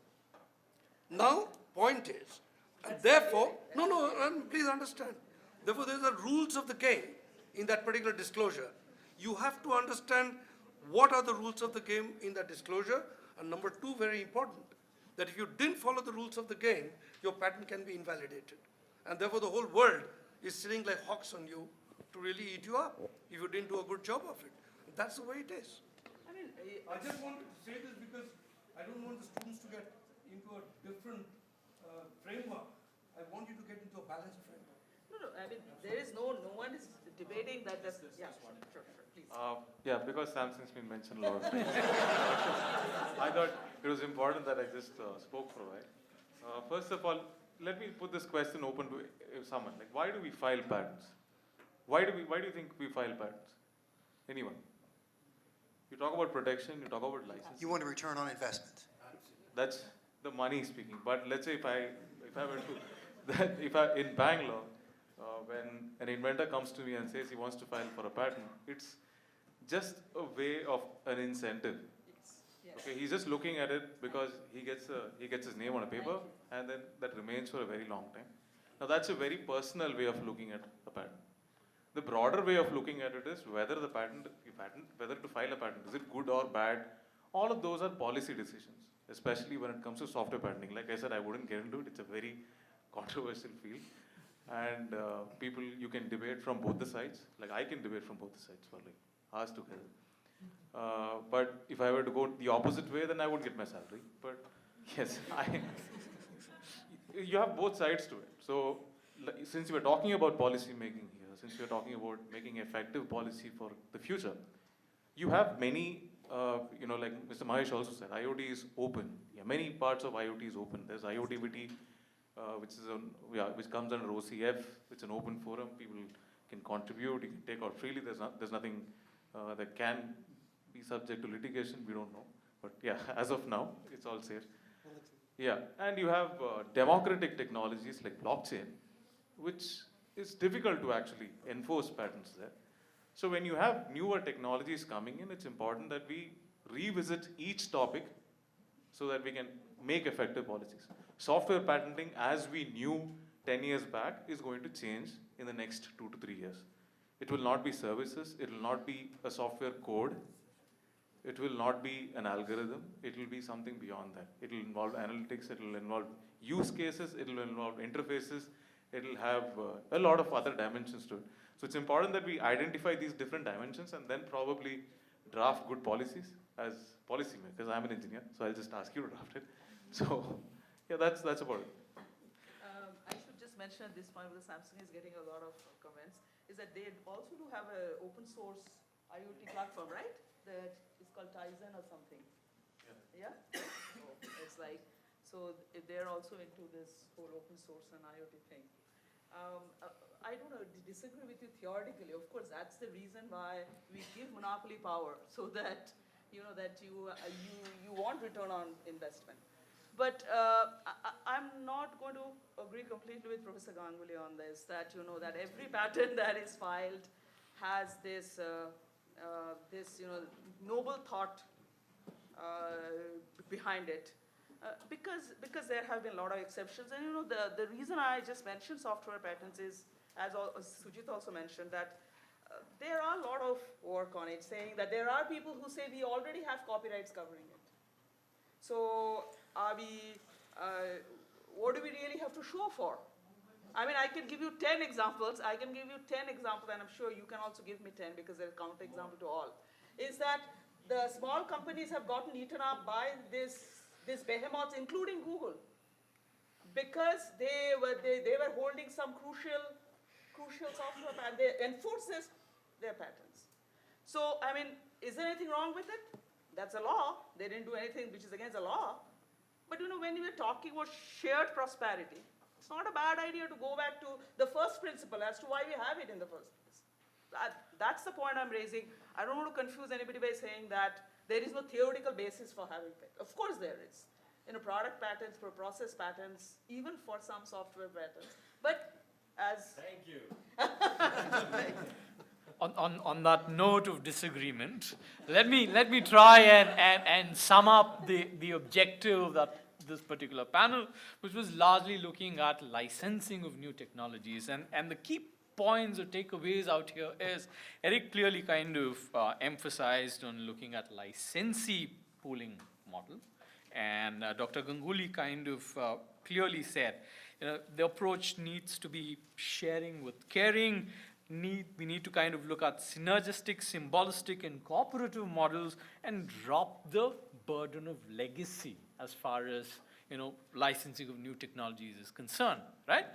Now, point is, and therefore, please understand. Therefore, there are rules of the game in that particular disclosure. You have to understand what are the rules of the game in that disclosure. And number two, very important, that if you didn't follow the rules of the game, your patent can be invalidated. And therefore, the whole world is sitting like hawks on you to really eat you up if you didn't do a good job of it. That's the way it is. I just wanted to say this because I don't want the students to get into a different framework. I want you to get into a balanced framework. There is no one is debating that. Yeah, sure, please. Because Samsung's been mentioned a lot of times. I thought it was important that I just spoke for a while. First of all, let me put this question open to someone. Like, why do we file patents? Why do you think we file patents? Anyone? You talk about protection, you talk about license. You want a return on investment. That's the money speaking. But let's say if I were to, in Bangalore, when an inventor comes to me and says he wants to file for a patent, it's just a way of an incentive. Yes. Okay, he's just looking at it because he gets his name on a paper, and then that remains for a very long time. Now that's a very personal way of looking at a patent. The broader way of looking at it is whether to file a patent, is it good or bad? All of those are policy decisions, especially when it comes to software patenting. Like I said, I wouldn't get into it. It's a very controversial field. And you can debate from both the sides. Like I can debate from both the sides for like hours together. But if I were to go the opposite way, then I would get my salary. But yes, you have both sides to it. So since we are talking about policy making here, since we are talking about making effective policy for the future, you have many, like Mr. Mahesh also said, IoT is open. Yeah, many parts of IoT is open. There's IoTVT, which comes under OCF. It's an open forum. People can contribute. You can take out freely. There's nothing that can be subject to litigation. We don't know. But yeah, as of now, it's all safe. Yeah, and you have democratic technologies like blockchain, which is difficult to actually enforce patents there. So when you have newer technologies coming in, it's important that we revisit each topic so that we can make effective policies. Software patenting, as we knew 10 years back, is going to change in the next 2 to 3 years. It will not be services, it will not be a software code, it will not be an algorithm, it will be something beyond that. It will involve analytics, it will involve use cases, it will involve interfaces, it will have a lot of other dimensions to it. So it's important that we identify these different dimensions and then probably draft good policies as policymakers. I'm an engineer, so I'll just ask you to draft it. So yeah, that's about it. I should just mention at this point, because Samsung is getting a lot of comments, is that they also do have an open source IoT platform, right? That is called Tizen or something. Yeah? So it's like, so they're also into this whole open source and IoT thing. I don't know, disagree with you theoretically. Of course, that's the reason why we give monopoly power, so that you know that you want return on investment. But I'm not going to agree completely with Professor Ganguly on this. That that every patent that is filed has this noble thought behind it. Because there have been a lot of exceptions, and the reason I just mentioned software patents is, as Sujit also mentioned, that there are a lot of work on it, saying that there are people who say we already have copyrights covering it. So are we? What do we really have to show for? I mean, I can give you 10 examples. I can give you 10 examples, and I'm sure you can also give me 10 because they're counterexample to all. Is that the small companies have gotten eaten up by these behemoths, including Google, because they were holding some crucial software and they enforce their patents. So I mean, is there anything wrong with it? That's a law. They didn't do anything which is against the law. But when we were talking about shared prosperity, it's not a bad idea to go back to the first principle as to why we have it in the first place. That's the point I'm raising. I don't want to confuse anybody by saying that there is no theoretical basis for having it. Of course there is. Product patents, for process patents, even for some software patents. But as... Thank you. On that note of disagreement, let me try and sum up the objective that this particular panel, which was largely looking at licensing of new technologies. And the key points or takeaways out here is Eric clearly kind of emphasized on looking at licensee pooling model, and Dr. Ganguly kind of clearly said, the approach needs to be sharing with caring. We need to kind of look at synergistic, symbolistic, and cooperative models and drop the burden of legacy as far as licensing of new technologies is concerned, right?